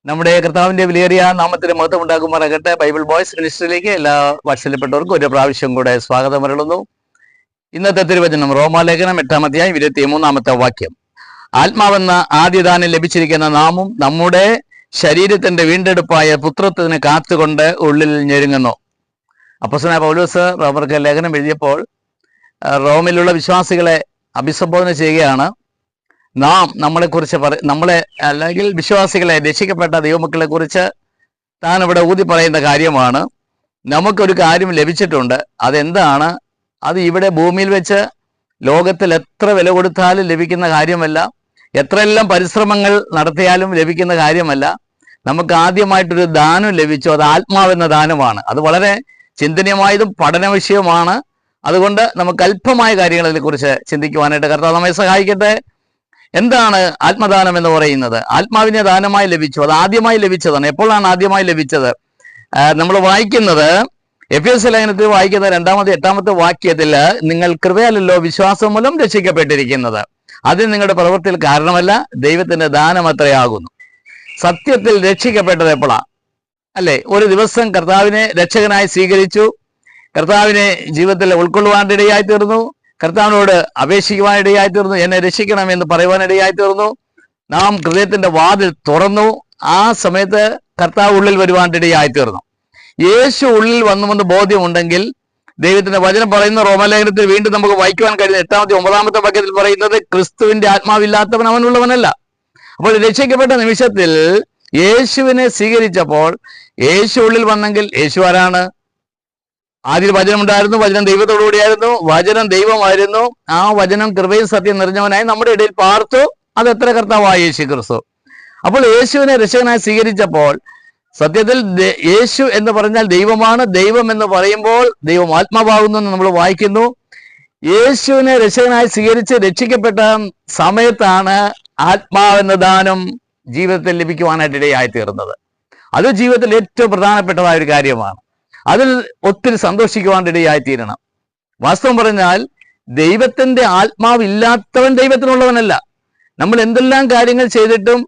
നമ്മുടെ കർത്താവിന്റെ വിലയേറിയ നാമത്തിന് മഹത്വം ഉണ്ടാകുമാറാകട്ടെ. ബൈബിൾ ബോയ്സ് മിനിസ്റ്ററിലേക്ക് എല്ലാ വാത്സല്യപ്പെട്ടവർക്കും ഒരു പ്രാവശ്യം കൂടെ സ്വാഗതം അരുളുന്നു. ഇന്നത്തെ തിരുവചനം റോമാലേഖനം 8-ാം അധ്യായം 23-ാമത്തെ വാക്യം. ആത്മാവെന്ന ആദ്യദാനം ലഭിച്ചിരിക്കുന്ന നാമും നമ്മുടെ ശരീരത്തിന്റെ വീണ്ടെടുപ്പായ പുത്രത്വത്തിന് കാത്തുകൊണ്ട് ഉള്ളിൽ ഞെരുങ്ങുന്നു. അപ്പോസ്തലനായ പൗലോസ് റോമർക്ക് ലേഖനം എഴുതിയപ്പോൾ റോമിലുള്ള വിശ്വാസികളെ അഭിസംബോധന ചെയ്യുകയാണ്. നാം നമ്മളെക്കുറിച്ച് നമ്മളെ അല്ലെങ്കിൽ വിശ്വാസികളെ, രക്ഷിക്കപ്പെട്ട ദൈവമക്കളെ കുറിച്ച് താൻ ഇവിടെ ഊതി പറയുന്ന കാര്യമാണ്. നമുക്കൊരു കാര്യം ലഭിച്ചിട്ടുണ്ട്. അതെന്താണ്? അത് ഇവിടെ ഭൂമിയിൽ വെച്ച് ലോകത്തിൽ എത്ര വില കൊടുത്താലും ലഭിക്കുന്ന കാര്യമല്ല, എത്രയെല്ലാം പരിശ്രമങ്ങൾ നടത്തിയാലും ലഭിക്കുന്ന കാര്യമല്ല. നമുക്ക് ആദ്യമായിട്ടൊരു ദാനം ലഭിച്ചു. അത് ആത്മാവെന്ന ദാനമാണ്. അത് വളരെ ചിന്തനീയമായതും പഠന വിഷയവുമാണ്. അതുകൊണ്ട് നമുക്ക് അല്പമായ കാര്യങ്ങളെ കുറിച്ച് ചിന്തിക്കുവാനായിട്ട് കർത്താവ് നമ്മെ സഹായിക്കട്ടെ. എന്താണ് ആത്മദാനം എന്ന് പറയുന്നത്? ആത്മാവിനെ ദാനമായി ലഭിച്ചു. അത് ആദ്യമായി ലഭിച്ചതാണ്. എപ്പോഴാണ് ആദ്യമായി ലഭിച്ചത്? നമ്മൾ വായിക്കുന്നത് എഫേസ്യ ലേഖനത്തിൽ വായിക്കുന്ന 8-ാമത്തെ വാക്യത്തിൽ, നിങ്ങൾ കൃപയാലല്ലോ വിശ്വാസം മൂലം രക്ഷിക്കപ്പെട്ടിരിക്കുന്നത്, അതിന് നിങ്ങളുടെ പ്രവൃത്തിയിൽ കാരണമല്ല, ദൈവത്തിന്റെ ദാനം അത്രയാകുന്നു. സത്യത്തിൽ രക്ഷിക്കപ്പെട്ടത് എപ്പോഴാ? അല്ലെ, ഒരു ദിവസം കർത്താവിനെ രക്ഷകനായി സ്വീകരിച്ചു, കർത്താവിനെ ജീവിതത്തിൽ ഉൾക്കൊള്ളുവാനിടയായി തീർന്നു, കർത്താവിനോട് അപേക്ഷിക്കുവാനിടയായി തീർന്നു, എന്നെ രക്ഷിക്കണമെന്ന് പറയുവാനിടയായി തീർന്നു. നാം ഹൃദയത്തിന്റെ വാതിൽ തുറന്നു. ആ സമയത്ത് കർത്താവ് ഉള്ളിൽ വരുവാനിടയായി തീർന്നു. യേശു ഉള്ളിൽ വന്നുവെന്ന് ബോധ്യമുണ്ടെങ്കിൽ, ദൈവത്തിന്റെ വചനം പറയുന്ന റോമാലേഖനത്തിൽ വീണ്ടും നമുക്ക് വായിക്കുവാൻ കഴിയുന്ന 8-ാമത്തെ വാക്യത്തിൽ പറയുന്നത്, ക്രിസ്തുവിന്റെ ആത്മാവില്ലാത്തവൻ അവനുള്ളവനല്ല. അപ്പോൾ രക്ഷിക്കപ്പെട്ട നിമിഷത്തിൽ യേശുവിനെ സ്വീകരിച്ചപ്പോൾ, യേശു ഉള്ളിൽ വന്നെങ്കിൽ, യേശു ആരാണ്? ആദ്യം വചനം ഉണ്ടായിരുന്നു, വചനം ദൈവത്തോടുകൂടിയായിരുന്നു, വചനം ദൈവമായിരുന്നു. ആ വചനം കൃപയും സത്യം നിറഞ്ഞവനായി നമ്മുടെ ഇടയിൽ പാർത്തു. അത് എത്ര കർത്താവായ യേശു ക്രിസ്തു. അപ്പോൾ യേശുവിനെ രക്ഷകനായി സ്വീകരിച്ചപ്പോൾ, സത്യത്തിൽ യേശു എന്ന് പറഞ്ഞാൽ ദൈവമാണ്. ദൈവം എന്ന് പറയുമ്പോൾ ദൈവം ആത്മാവാകുന്നു എന്ന് നമ്മൾ വായിക്കുന്നു. യേശുവിനെ രക്ഷകനായി സ്വീകരിച്ച് രക്ഷിക്കപ്പെട്ട സമയത്താണ് ആത്മാവെന്ന ദാനം ജീവിതത്തിൽ ലഭിക്കുവാനായിട്ട് ഇടയായി തീർന്നത്. അത് ജീവിതത്തിൽ ഏറ്റവും പ്രധാനപ്പെട്ടതായ ഒരു കാര്യമാണ്. അതിൽ ഒത്തിരി സന്തോഷിക്കുവാനിടയായി തീരണം. വാസ്തവം പറഞ്ഞാൽ, ദൈവത്തിന്റെ ആത്മാവില്ലാത്തവൻ ദൈവത്തിനുള്ളവനല്ല. നമ്മൾ എന്തെല്ലാം കാര്യങ്ങൾ ചെയ്തിട്ടും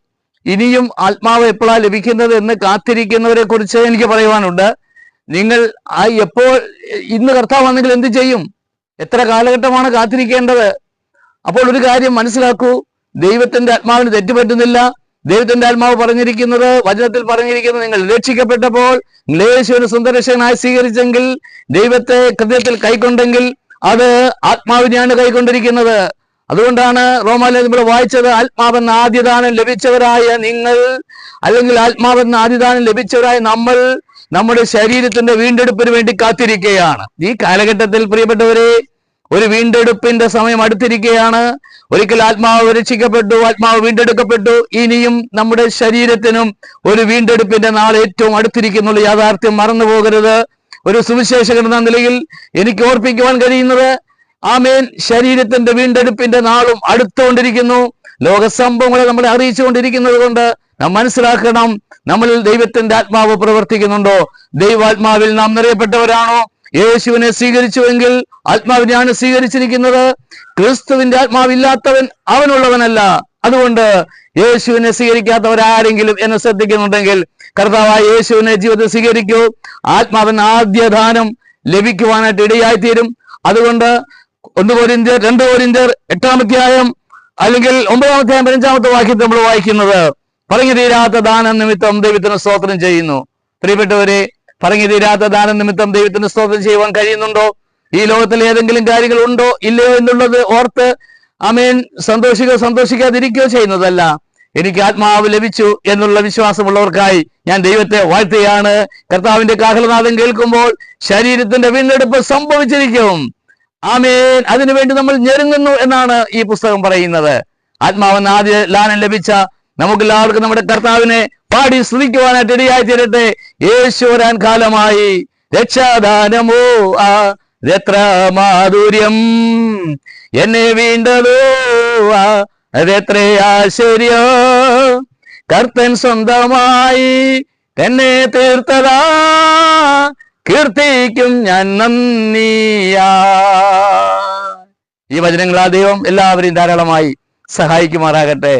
ഇനിയും ആത്മാവ് എപ്പോഴാണ് ലഭിക്കുന്നത് എന്ന് കാത്തിരിക്കുന്നവരെ കുറിച്ച് എനിക്ക് പറയുവാനുണ്ട്. നിങ്ങൾ എപ്പോൾ ഇന്ന് കർത്താവ് വന്നെങ്കിൽ എന്ത് ചെയ്യും? എത്ര കാലഘട്ടമാണ് കാത്തിരിക്കേണ്ടത്? അപ്പോൾ ഒരു കാര്യം മനസ്സിലാക്കൂ, ദൈവത്തിന്റെ ആത്മാവിന് തെറ്റുപറ്റുന്നില്ല. ദൈവത്തിന്റെ ആത്മാവ് പറഞ്ഞിരിക്കുന്നത്, വചനത്തിൽ പറഞ്ഞിരിക്കുന്നത്, നിങ്ങൾ രക്ഷിക്കപ്പെട്ടപ്പോൾ യേശുവിനെ സ്വന്തം രക്ഷകനായി സ്വീകരിച്ചെങ്കിൽ, ദൈവത്തെ ഹൃദയത്തിൽ കൈക്കൊണ്ടെങ്കിൽ, അത് ആത്മാവിനെയാണ് കൈക്കൊണ്ടിരിക്കുന്നത്. അതുകൊണ്ടാണ് റോമാലേഖനം നമ്മൾ വായിച്ചത്, ആത്മാവെന്ന ആദ്യദാനം ലഭിച്ചവരായ നിങ്ങൾ, അല്ലെങ്കിൽ ആത്മാവെന്ന ആദ്യദാനം ലഭിച്ചവരായ നമ്മൾ, നമ്മുടെ ശരീരത്തിന്റെ വീണ്ടെടുപ്പിന് വേണ്ടി കാത്തിരിക്കുകയാണ്. ഈ കാലഘട്ടത്തിൽ പ്രിയപ്പെട്ടവരെ, ഒരു വീണ്ടെടുപ്പിന്റെ സമയം അടുത്തിരിക്കുകയാണ്. ഒരിക്കൽ ആത്മാവ് രക്ഷിക്കപ്പെട്ടു, ആത്മാവ് വീണ്ടെടുക്കപ്പെട്ടു. ഇനിയും നമ്മുടെ ശരീരത്തിനും ഒരു വീണ്ടെടുപ്പിന്റെ നാൾ ഏറ്റവും അടുത്തിരിക്കുന്നുള്ള യാഥാർത്ഥ്യം മറന്നു പോകരുത്. ഒരു സുവിശേഷകൻ എന്ന നിലയിൽ എനിക്ക് ഓർപ്പിക്കുവാൻ കഴിയുന്നത്, ആമേൻ, ശരീരത്തിന്റെ വീണ്ടെടുപ്പിന്റെ നാളും അടുത്തുകൊണ്ടിരിക്കുന്നു. ലോകസംഭവങ്ങളെ നമ്മളെ അറിയിച്ചുകൊണ്ടിരിക്കുന്നത് കൊണ്ട് നാം മനസ്സിലാക്കണം, നമ്മളിൽ ദൈവത്തിന്റെ ആത്മാവ് പ്രവർത്തിക്കുന്നുണ്ടോ? ദൈവാത്മാവിൽ നാം നിറയപ്പെട്ടവരാണോ? യേശുവിനെ സ്വീകരിച്ചുവെങ്കിൽ ആത്മാവിനെയാണ് സ്വീകരിച്ചിരിക്കുന്നത്. ക്രിസ്തുവിന്റെ ആത്മാവില്ലാത്തവൻ അവനുള്ളവനല്ല. അതുകൊണ്ട് യേശുവിനെ സ്വീകരിക്കാത്തവരാരെങ്കിലും എന്നെ ശ്രദ്ധിക്കുന്നുണ്ടെങ്കിൽ, കർത്താവായ യേശുവിനെ ജീവിതത്തിൽ സ്വീകരിക്കൂ. ആത്മാവെന്ന ആദ്യദാനം ലഭിക്കുവാനായിട്ട് ഇടയായി തീരും. അതുകൊണ്ട് 1 കൊരിന്ത്യർ 2 കൊരിന്ത്യർ 8-ാം അധ്യായം അല്ലെങ്കിൽ 9-ാം അധ്യായം 15-ാമത്തെ വാക്യത്തിൽ നമ്മൾ വായിക്കുന്നത്, പറഞ്ഞു തീരാത്ത ദാനം നിമിത്തം ദൈവത്തിന് സ്തോത്രം ചെയ്യുന്നു. പ്രിയപ്പെട്ടവരെ, പറഞ്ഞു തീരാത്ത ദാനം നിമിത്തം ദൈവത്തിന് സ്തോത്രം ചെയ്യുവാൻ കഴിയുന്നുണ്ടോ? ഈ ലോകത്തിൽ ഏതെങ്കിലും കാര്യങ്ങൾ ഉണ്ടോ ഇല്ലയോ എന്നുള്ളത് ഓർത്ത് ആമേൻ സന്തോഷിക്കാതിരിക്കുകയോ ചെയ്യുന്നതല്ല. എനിക്ക് ആത്മാവ് ലഭിച്ചു എന്നുള്ള വിശ്വാസമുള്ളവർക്കായി ഞാൻ ദൈവത്തെ വാഴ്ത്തുകയാണ്. കർത്താവിന്റെ കാഹളനാദം കേൾക്കുമ്പോൾ ശരീരത്തിന്റെ വീണ്ടെടുപ്പ് സംഭവിച്ചിരിക്കും. ആമേൻ. അതിനുവേണ്ടി നമ്മൾ ഞെരുങ്ങുന്നു എന്നാണ് ഈ പുസ്തകം പറയുന്നത്. ആത്മാവെന്ന ആദ്യ ദാനം ലഭിച്ച നമുക്കെല്ലാവർക്കും നമ്മുടെ കർത്താവിനെ പാടി സ്തുതിക്കുവാനായിട്ട് ഇടയായി തീരട്ടെ. യേശു വരാൻ കാലമായി, രക്ഷാദാനമോ അതെത്ര മാധുര്യം, എന്നെ വീണ്ടതോ അതെത്ര ആശ്ചര്യം, കർത്തൻ സ്വന്തമായി എന്നെ തീർത്തതാ, കീർത്തിക്കും ഞാൻ നന്ദിയാ. ഈ വചനങ്ങളാ ദൈവം എല്ലാവരെയും ധാരാളമായി സഹായിക്കുമാറാകട്ടെ.